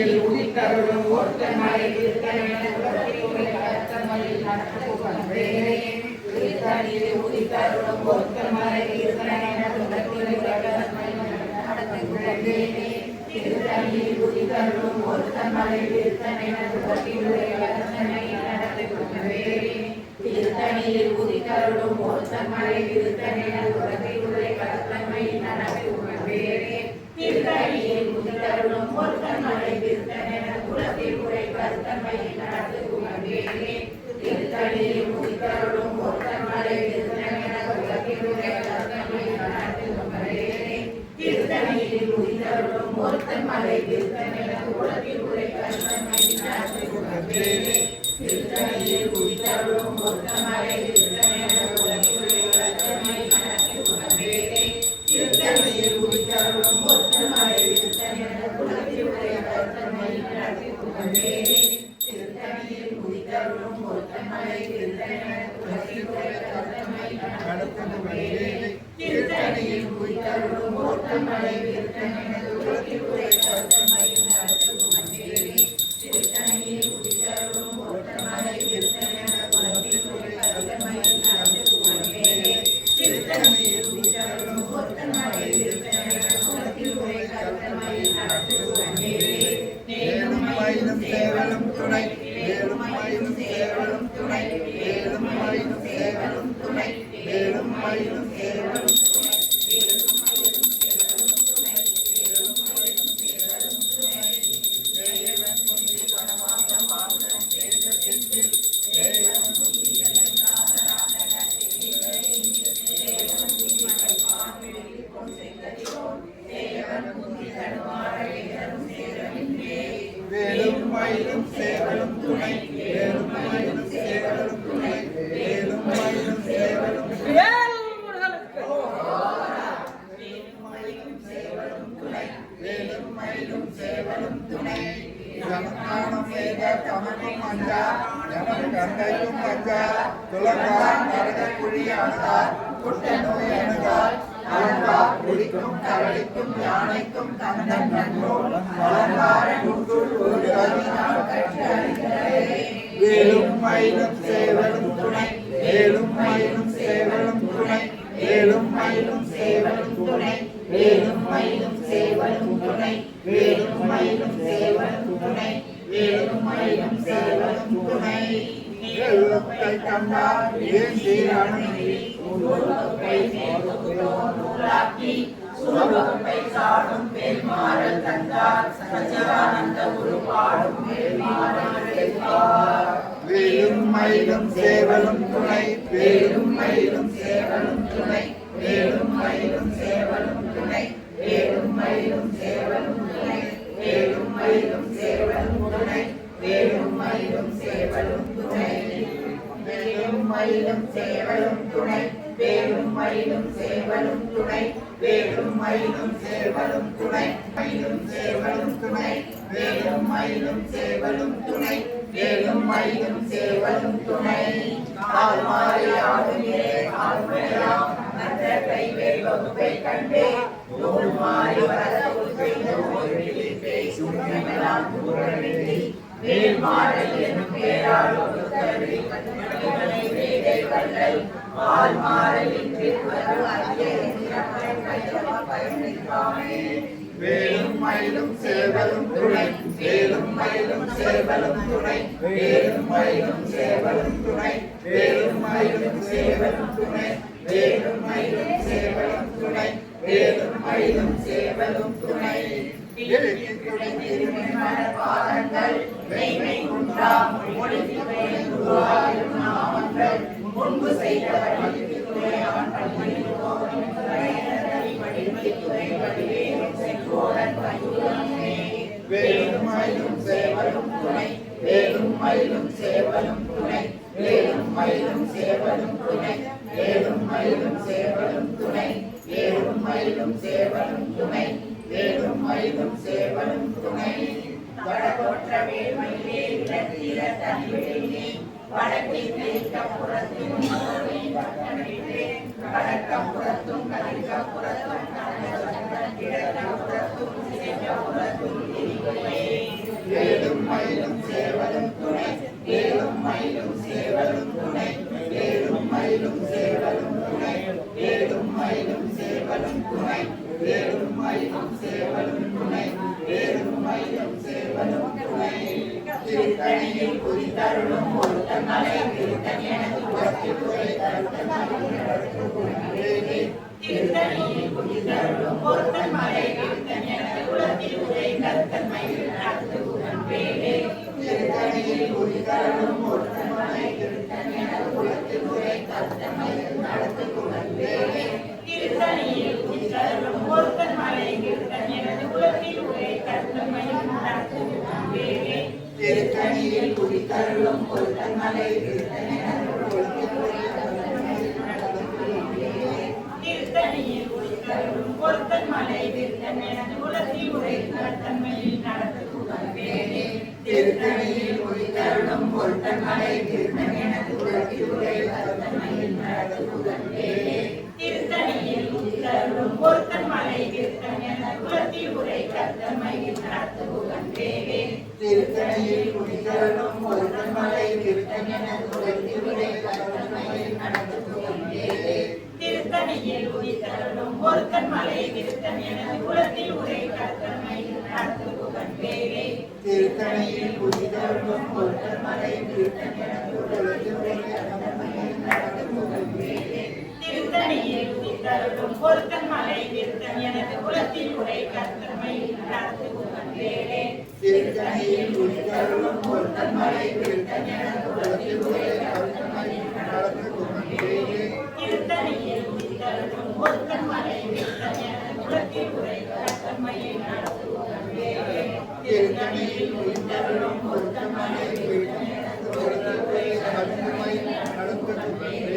உதித்தருளும் ஒருத்தன் மலை உதித்தருளும் ஒருத்தன் மலை திருத்தணியில் உதித்தருளும் ஒருத்தன் மலை திருத்தணியில் உதித்தருளும் ஒருத்தன் மலை திருத்தணியில் உதித்தருளும் ஒருத்தன் மலை குலத்தில் உரை கருத்தன்மை நடத்துகுமவேரே திருத்தணியில் உதித்தருளும் ஒருத்தன் மலை குலத்தில் உரை கருத்தன்மை நடத்துகுமவேரே திருத்தணியில் உதித்தருளும் ஒருத்தன் மலை குலத்தில் உரை கருத்தன்மை நடத்துகுமவேரே திருத்தணியில் உதித்தருளும் ஒருத்தன் மலை திருத்தணியில் உதித்தருளும் ஒருத்தன் மலை குலத்தில் உரை கருத்தன்மை நடத்துகுமவேரே திருத்தணியில் உதித்தருளும் ஒருத்தன் மலை குலத்தில் உரை கருத்தன்மை நடத்துகுமவேரே திருத்தணியில் உதித்தருளும் ஒருத்தன் மலை குலத்தில் உரை கருத்தன்மை நடத்துகுமவேரே திருத்தணியில் உதித்தருளும் ஒருத்தன் மலை குலத்தில் உரை கருத்தன்மை நடத்துகுமவேரே திருத்தணியில் உதித்தருளும் ஒருத்தன் மலை குலத்தில் உரை கருத்தன்மை நடத்துகுமவேரே மேலும் மயிலும் சேவலும் துணை மேலும் மயிலும் சேவலும் துணை மேலும் மயிலும் சேவலும் துணை மேலும் மயிலும் சேவலும் வேலும் மயிலும் சேவலும் துணை வேலும் மயிலும் சேவலும் துணை வேலும் மயிலும் சேவலும் வேலும் மயிலும் சேவலும் துணை ஜனநானம் வேத தமக்கும் அஞ்சா ஜனன் கங்கைக்கும் அஞ்சா துலங்கார் நரக குழி அணுகார் குட்ட நோய் அணுகார் அலங்கார் குடிக்கும் கரடிக்கும் யானைக்கும் கந்தன் நன்னோல் அலங்கார நுங்குள் ஒரு கவிஞான் வேலும் மயிலும் சேவலும் துணை வேலும் மயிலும் சேவலும் துணை வேலும் மயிலும் சேவலும் துணை வேலும் மயிலும் சேவலும் துணை வேலும் மயிலும் சேவலும் துணை வேலும் மயிலும் சேவலும் துணை எழுத்தை கண்டார் ஏந்தி அணுகி உருவத்தை நூலாக்கி சுரவத்தை சாடும் பெருமாறல் தந்தார் சச்சிதானந்த உருவாடும் வேலும் மயிலும் சேவலும் துணை வேலும் மயிலும் சேவலும் துணை வேலும் மயிலும் சேவலும் துணை வேலும் மயிலும் சேவலும் துணை வேலும் மயிலும் சேவலும் துணை வேலும் மயிலும் சேவலும் துணை வேலும் மயிலும் சேவலும் துணை வேலும் மயிலும் சேவலும் துணை வேலும் மயிலும் சேவலும் துணை மயிலும் சேவலும் துணை வேலும் மயிலும் சேவலும் துணை வேலும் மயிலும் சேவலும் துணை கால் மாறி ஆடுகிறே ஆழ்மையாம் அந்த கைவேல் வகுப்பை கண்டே தோல் மாறி வரவு செய்த ஒரு பேசும் வேல் மாறல் எனும் பேரால் ஒரு கருவி வேலை வல்லல் பால் மாறலின் வேலும் மயிலும் சேவலும் துணை வேலும் மயிலும் சேவலும் துணை வேலும் மயிலும் சேவலும் துணை வேலும் மயிலும் சேவலும் துணை வேலும் மயிலும் சேவலும் துணை வேலும் மயிலும் சேவலும் துணை பாதங்கள் மெய்மை குன்றா மொழிவாயும் நாமங்கள் முன்பு செய்த வேலும் மயிலும் சேவலும் துணை வேலும் மயிலும் சேவலும் துணை வேலும் மயிலும் சேவலும் துணை வேலும் மயிலும் சேவலும் துணை வேலும் மயிலும் சேவலும் துணை வேலும் மயிலும் சேவலும் துணை வடகோற்ற வேல்மயிலே விளக்கிற தனிவிலே வடக்கில் புறத்தும் வடக்கப்புறத்தும் கலிக்கப்புறத்தும் கிழக்கப்புறத்தும் வேலும் மயிலும் சேவலும் துணை வேலும் மயிலும் சேவலும் துணை வேலும் மயிலும் சேவலும் துணை வேலும் மயிலும் சேவலும் துணை வேலும் மயிலும் சேவலும் துணை வேலும் மயிலும் சேவலும் துணை திருத்தணியில் குறித்தருளும் ஒருத்தன் மலை திருத்தன் எனது உலகில் உரை தருத்தன் திருத்தணியில் குறித்தருளும் ஒருத்தன் மலை திருத்தன் எனது உலகில் உரை தருத்தன் மயில் நடத்துவன் வேலே திருத்தணியில் குறித்தருளும் ஒருத்தன் மலை திருத்தன் எனது உலகில் உரை தருத்தன் மயில் நடத்துவன் வேலே திருத்தணியில் குறித்தருளும் ஒருத்தன் மலை திருத்தன் எனது உலகில் உரை தருத்தன் மயில் நடத்துவன் வேலே திருத்தணியில் குறித்தருளும் ஒருத்தன் மலை திருத்தன் எனது உலகில் உரை திருத்தணியில் குறித்தருளும் ஒருத்தன் மலை திருத்தன் எனது உலகில் உரை தருத்தன் மயில் நடத்துவன் வேலே திருத்தணியில் குறித்தருளும் ஒருத்தன் மலை திருத்தன் எனது உலகில் உரை தருத்தன் மயில் நடத்துவன் வேலே திருத்தணியில் குறித்தருளும் ஒருத்தன் மலை திருத்தன் எனது உலகில் உரை தருத்தன் மயில் நடத்துவன் வேலே திருத்தணியில் குறித்தருளும் ஒருத்தன் மலை திருத்தன் எனது உலகில் உரை தருத்தன் மயில் நடத்துவன் வேலே திருத்தணியில் குறித்தருளும் ஒருத்தன் மலை திருத்தன் எனது உலகில் உரை தருத்தன் மயில் நடத்துவன் வேலே திருத்தணியில் குறித்தருளும் ஒருத்தன் மலை திருத்தன் எனது உலகில் உரை தருத்தன் மயில் நடத்துவன் வேலே திருத்தணியில் குறித்தருளும் ஒருத்தன் மலை திருத்தன் எனது உலகில் உரை தருத்தன் மயில் நடத்துவன் வேலே திருத்தணியில் குறித்தருளும் ஒருத்தன் மலை திருத்தன் எனது உலகில் உரை தருத்தன் மயில் நடத்துவன் வேலே திருத்தணியில் குறித்தருளும் ஒருத்தன் மலை திருத்தன் எனது உலகில் உரை தருத்தன் மயில் நடத்துவன் வேலே திருத்தணியில் குறித்தருளும் ஒருத்தன் மலை திருத்தன் எனது உலகில் உரை தருத்தன் மயில் நடத்துவன் வேலே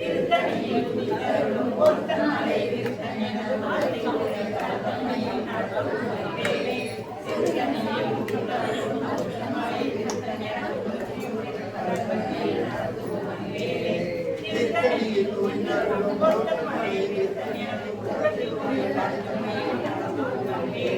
திருத்தணியில் குறித்தருளும் ஒருத்தன் மலை திருத்தன் எனது உலகில் உரை தருத்தன் மயில் நடத்துவன் வேலே திருத்தணியில் குறித்தருளும் ஒருத்தன் மலை திருத்தன் எனது உலகில் உரை தருத்தன் மயில் நடத்துவன் வேலே திருத்தணியில் குறித்தருளும் ஒருத்தன் மலை திருத்தன் எனது உலகில் உரை தருத்தன் மயில் நடத்துவன் வேலே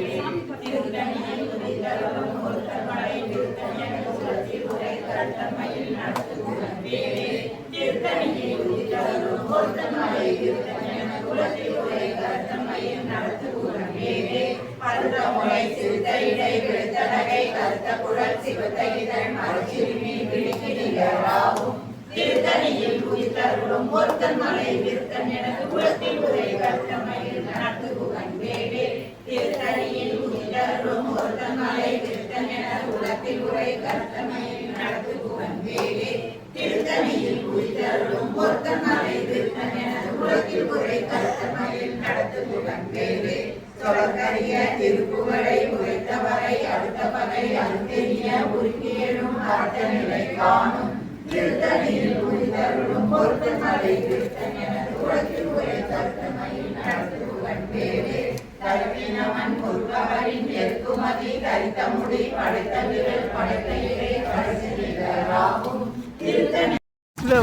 திருத்தணியில் குறித்தருளும் ஒருத்தன் மலை திருத்தன் எனது உலகில் உரை தருத்தன் மயில் நடத்துவன் வேலே திருத்தணியில் குறித்தருளும் ஒருத்தன் மலை திருத்தன் எனது உலகில் உரை தருத்தன் மயில் நடத்துவன் வேலே பருவமுறை சிறுத்த இடை விழுத்தடகை கருத்த குழல் சிவத்த இதழ் மரச்சிறுமி விழிக்கிணிகளாகும் திருத்தணியில் குறித்தருளும் ஒருத்தன் மலை திருத்தன் எனது உலகில் உரை தருத்தன் மயில் நடத்துவன் வேலே திருத்தணியில் குறித்தருளும் ஒருத்தன் மலை திருத்தன் எனது உலகில் உரை தருத்தன் மயில் நடத்துவன் வேலே திருத்தணியில் குறித்தருளும் ஒருத்தன் மலை திருத்தன் எனது உலகில் உரை தருத்தன் மயில் நடத்துவன் வேலே தொடர்கரிய திருப்புகழை உரைத்தவரை அடுத்த பகை அருந்தெரிய உருக்கியலும் அடுத்த நிலை காணும் திருத்தணியில் குறித்தருளும் ஒருத்தன் மலை திருத்தன் எனது உலகில் உரை தருத்தன் மயில் நடத்துவன் வேலே கருவினவன் முருகவரின் எருக்குமதி தரித்த முடி படைத்த விரல் படைத்த இறை படைத்தலாகும் திருத்தணி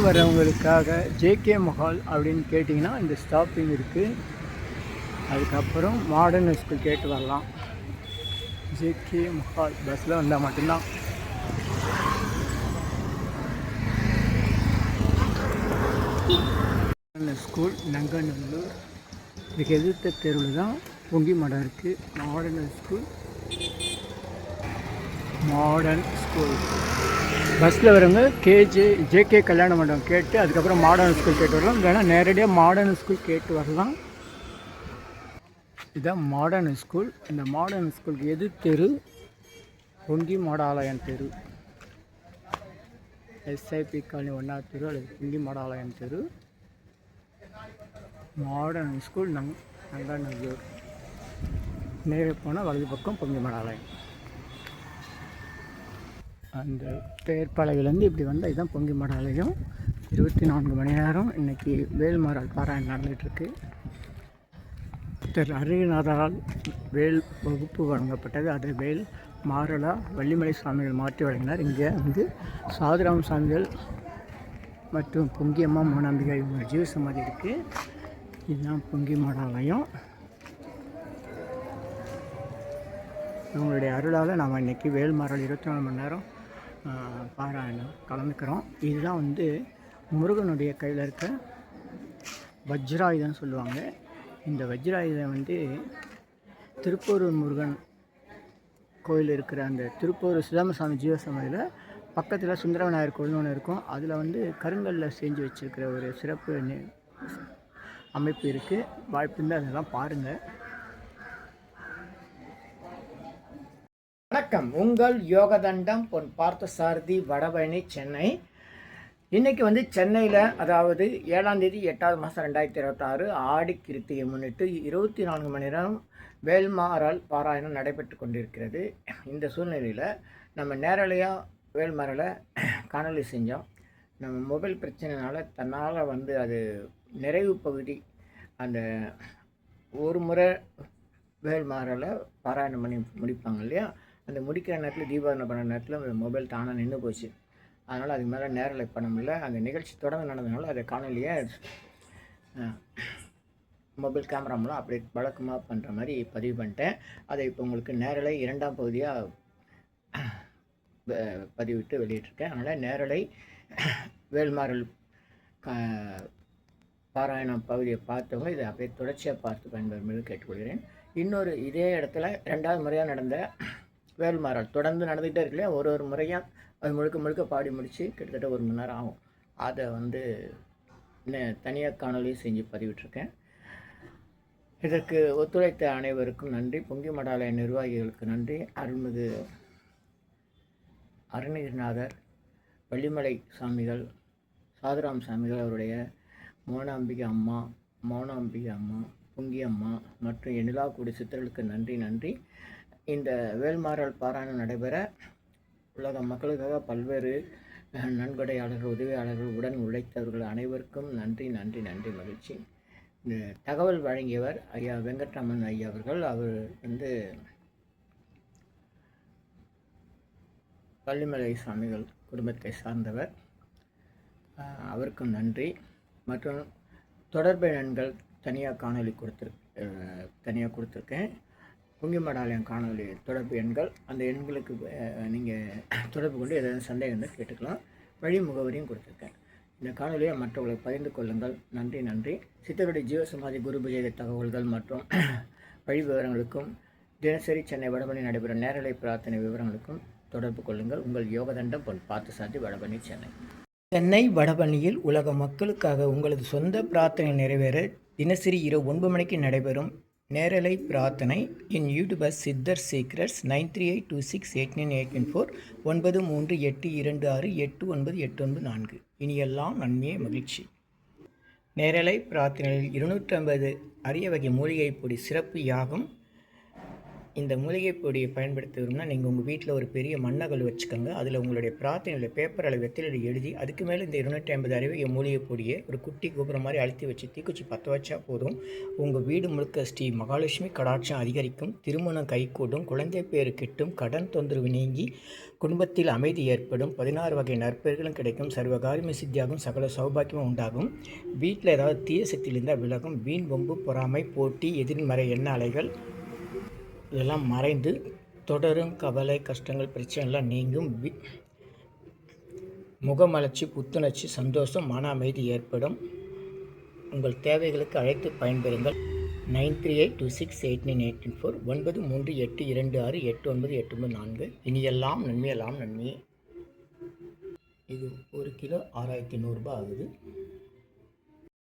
வரவங்களுக்காக ஜேகே மஹால் அப்படின்னு கேட்டிங்கன்னா இந்த ஸ்டாப்பிங் இருக்குது. அதுக்கப்புறம் மாடர்ன் ஸ்கூல் கேட்டு வரலாம். ஜேகே மஹால் பஸ்ஸில் வந்தால் மட்டும்தான். ஸ்கூல் நங்கநல்லூர், இதுக்கு எதிர்த்த தெருவில் தான் பொங்கி மடம் இருக்குது. மாடர்ன் ஸ்கூல் பஸ்ஸில் வரவங்க ஜேகே கல்யாண மண்டபம் கேட்டு அதுக்கப்புறம் மாடர்ன் ஸ்கூல் கேட்டு வரலாம். இல்லைன்னா நேரடியாக மாடர்ன் ஸ்கூல் கேட்டு வரலாம். இதுதான் மாடர்ன் ஸ்கூல். இந்த மாடர்ன் ஸ்கூலுக்கு எதிர் தெரு பொங்கி மாடாலயம் தெரு, எஸ்ஐபி காலனி 1 தெரு அல்லது பொங்கி மாடாலயம் தெரு. Modern school Nanganallur. நேரே போனால் வலது பக்கம் பொங்கி மாடாலயம். அந்த பெயர் பலகையிலேருந்து இப்படி வந்தால் இதுதான் பொங்கி மாடாலயம். 24 மணி நேரம் இன்றைக்கி வேல்மாறல் பாராயணம் நடந்துகிட்ருக்கு. அருணாதரால் வேல் வகுப்பு வழங்கப்பட்டது. அதை வேல் மாறலா வள்ளிமலை சுவாமிகள் மாற்றி வழங்கினார். இங்கே வந்து சாதுராம் சாமிகள் மற்றும் பொங்கியம்மா மூனாம்பிகை இவங்க ஜீவ சமாதி இருக்குது. இதுதான் பொங்கி மாடாலயம். இவங்களுடைய அருளால் நாம் இன்றைக்கி வேல்மாறல் 24 மணி நேரம் பாராயணம் கலந்துக்கிறோம். இதுதான் வந்து முருகனுடைய கையில் இருக்க வஜ்ராயுதம்னு சொல்லுவாங்க. இந்த வஜ்ராயுதம் வந்து திருப்பூரூர் முருகன் கோயில் இருக்கிற அந்த திருப்பூர் சிதம்பரசாமி ஜீவசமாதியில் பக்கத்தில் சுந்தரவிநாயகர் கோயில்னு ஒன்று இருக்கும். அதில் வந்து கருங்கல்லில் செஞ்சு வச்சுருக்கிற ஒரு சிறப்பு அமைப்பு இருக்குது. வாய்ப்பு இருந்தால் அதெல்லாம் பாருங்கள். வணக்கம், உங்கள் யோகதண்டம் பொன் பார்த்தசாரதி, வடபழனி, சென்னை. இன்றைக்கி வந்து சென்னையில் அதாவது 7ஆம் தேதி 8வது மாதம் 2026 ஆடி கிருத்திகை முன்னிட்டு 24 மணி நேரம் வேல்மாறல் பாராயணம் நடைபெற்று கொண்டிருக்கிறது. இந்த சூழ்நிலையில் நம்ம நேரலையாக வேல்மாறலை காணொலி செஞ்சோம். நம்ம மொபைல் பிரச்சனைனால தன்னால் வந்து அது நிறைவு பகுதி அந்த ஒரு முறை வேல்மாறலை பாராயணம் பண்ணி முடிப்பாங்க இல்லையா, அந்த முடிக்கிற நேரத்தில் தீபாவளி பண்ண நேரத்தில் மொபைல் தானாக நின்று போச்சு. அதனால் அதுக்கு மேலே நேரலை பண்ண முடியல. அந்த நிகழ்ச்சி தொடர்ந்து நடந்ததுனால அதை காணொலியை மொபைல் கேமரா மூலம் அப்படி வழக்கமாக பண்ணுற மாதிரி பதிவு பண்ணிட்டேன். அதை இப்போ உங்களுக்கு நேரலை 2ஆம் பகுதியாக பதிவிட்டு வெளியிட்டிருக்கேன். அதனால் நேரலை வேல்மாறல் பாராயணம் பகுதியை பார்த்தவங்க இதை அப்படியே தொடர்ச்சியாக பார்த்து பயன்பெறும்போது கேட்டுக்கொள்கிறேன். இன்னொரு இதே இடத்துல 2வது முறையாக நடந்த வேல்மாறல் தொடர்ந்து நடந்துகிட்டே இருக்குல்லையா, ஒரு முறையாக அது முழுக்க பாடி முடித்து கிட்டத்தட்ட 1 மணி நேரம் ஆகும். அதை வந்து தனியாக காணொலி செஞ்சு பதிவிட்டிருக்கேன். இதற்கு ஒத்துழைத்த அனைவருக்கும் நன்றி. பொங்கி மடாலய நிர்வாகிகளுக்கு நன்றி. அருள்மிகு அருணகிரிநாதர், வள்ளிமலை சாமிகள், சாதுராம் சாமிகள், அவருடைய மோனாம்பிகை அம்மா, பொங்கி அம்மா மற்றும் எண்ணிலாக்குடி சித்தர்களுக்கு நன்றி. இந்த வேல்மாறல் பாராயணம் நடைபெற உலக மக்களுக்காக பல்வேறு நன்கொடையாளர்கள், உதவியாளர்கள், உடன் உழைத்தவர்கள் அனைவருக்கும் நன்றி. மகிழ்ச்சி. இந்த தகவல் வழங்கியவர் ஐயா வெங்கட்ராமன் ஐயா அவர்கள். அவர் வந்து வள்ளிமலை சாமிகள் குடும்பத்தை சார்ந்தவர். அவருக்கும் நன்றி. மற்றும் தொடர்பு எண்கள் தனியாக காணொலி கொடுத்துருக்கேன். பொங்கி மடாலயம் காணொலி தொடர்பு எண்கள், அந்த எண்களுக்கு நீங்கள் தொடர்பு கொண்டு ஏதாவது சந்தேகம் இருந்தால் கேட்டுக்கலாம். வழி முகவரியும் கொடுத்துருக்கேன். இந்த காணொலியை மற்றவர்களுக்கு பகிர்ந்து கொள்ளுங்கள். நன்றி. சித்தருடைய ஜீவசமாதி குரு பூஜை தகவல்கள் மற்றும் வழி விவரங்களுக்கும் தினசரி சென்னை வடபழனி நடைபெறும் நேரலை பிரார்த்தனை விவரங்களுக்கும் தொடர்பு கொள்ளுங்கள். உங்கள் யோகதண்டம் பொன் பார்த்தசாரதி, வடபழனி, சென்னை. சென்னை வடபழனியில் உலக மக்களுக்காக உங்களது சொந்த பிரார்த்தனை நிறைவேற தினசரி இரவு 9 மணிக்கு நடைபெறும் நேரலை பிரார்த்தனை இன் யூடியூபர் சித்தர் சீக்ரெட்ஸ் 9382689894 9382268984. இனியெல்லாம் நன்மையே மகிழ்ச்சி. நேரலை பிரார்த்தனையில் 250 அரிய வகை மூலிகை பொடி சிறப்பு யாகம். இந்த மூலிகை பொடியை பயன்படுத்த விரும்பினா நீங்கள் உங்கள் வீட்டில் ஒரு பெரிய மண்ணகல் வச்சுக்கோங்க. அதில் உங்களுடைய பிரார்த்தனையில் பேப்பர் அளவு வெற்றிலை எழுதி அதுக்கு மேலே இந்த 250 அரிய மூலிகை பொடியை ஒரு குட்டி கோபுரம் மாதிரி அழுத்தி வச்சு தீக்குச்சி பற்ற வச்சா போதும். உங்கள் வீடு முழுக்க ஸ்ரீ மகாலட்சுமி கடாட்சம் அதிகரிக்கும், திருமணம் கைகூடும், குழந்தை பேரு கிட்டும், கடன் தொந்தரவு நீங்கி குடும்பத்தில் அமைதி ஏற்படும், 16 வகை நற்பெயர்களும் கிடைக்கும், சர்வகாரியமே சித்தியாகும், சகல சௌபாக்கியமும் உண்டாகும், வீட்டில் ஏதாவது தீய சக்தியில் இருந்தால் விலகும், வீண் வம்பு பொறாமை போட்டி எதிர்மறை எண்ண அலைகள் இதெல்லாம் மறைந்து தொடரும் கவலை கஷ்டங்கள் பிரச்சனைலாம் நீங்கும், முகமலர்ச்சி புத்துணர்ச்சி சந்தோஷம் மன அமைதி ஏற்படும். உங்கள் தேவைகளுக்கு அழைத்து பயன்பெறுங்கள். 9382689894 9382268984. இனியெல்லாம் நன்மையெல்லாம் நன்மையே. இது 1 கிலோ 6100 ரூபாய் ஆகுது.